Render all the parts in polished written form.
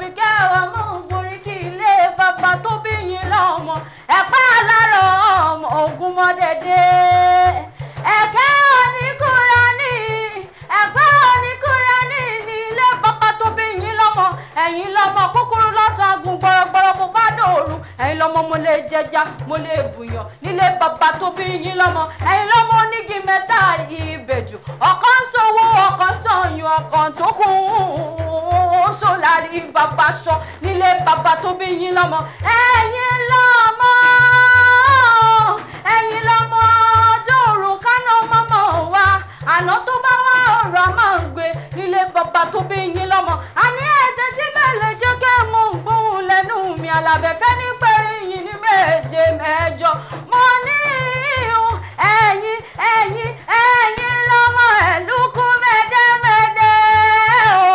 mi kẹwàá mọ̀ borí kí ilé bàbá tó bí yín lọ́mọ ẹ̀pá alárọ̀ ogun mọ́dẹ̀dẹ̀ ẹ̀kẹ́ oníkúránì ẹ̀pá oníkúránì ní ilé bàbá tó bí yín lọ́mọ ẹ̀yin lọ́mọ kúkúrú lọ́sàn gùn gbọ̀rọ̀gbọ̀rọ̀ mo bá dòru ẹ̀yin lọ́mọ mo lè jẹja mo lè bùyàn nílé bàbá tó bí yín lọ́mọ ẹ̀yin lọ́mọ onígi mẹ́ta ìbẹ̀jù ọ̀kan sówó ọ̀kan sọ̀yún ọ̀kan tó kún sólárì bàbá sọ nílé bàbá tó bí yín lọ́mọ ẹ̀yin lọ́mọ dòrò kánà mọ́mọ́ wa àná tó bá wá ọ̀rọ̀ máa ń gbé nílé bàbá tó bí yín lọ́mọ àní ẹ̀jẹ̀ tí bẹ́ẹ̀ lè jẹ́ kí mo ń gbóhùn lẹ́nu mi alábẹ́fẹ́ ní pẹ̀lú yìí ní méje mẹ́jọ mo ní ẹ̀yin lọ́mọ ẹ̀lúkú mẹ́dẹ́mẹ́dẹ́ o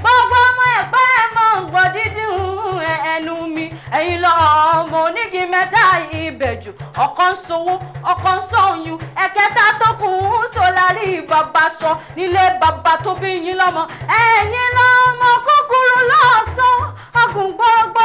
gbogbo ọmọ ẹ̀pẹ́ mọ̀ ń gbọ́ dídùn ẹnu mi ẹ̀yin lọ́mọ onígi mẹ́ta ìbẹ̀jù ọ̀kan sówó ọ̀kan sọ̀yún ẹ̀kẹta tó kún sólárì bàbá sọ nílé bàbá tó bí yín lọ́mọ ẹ̀yin lọ́mọ kúkúrú lọ́sàn ọkùn gbọ́rọ́gbọ́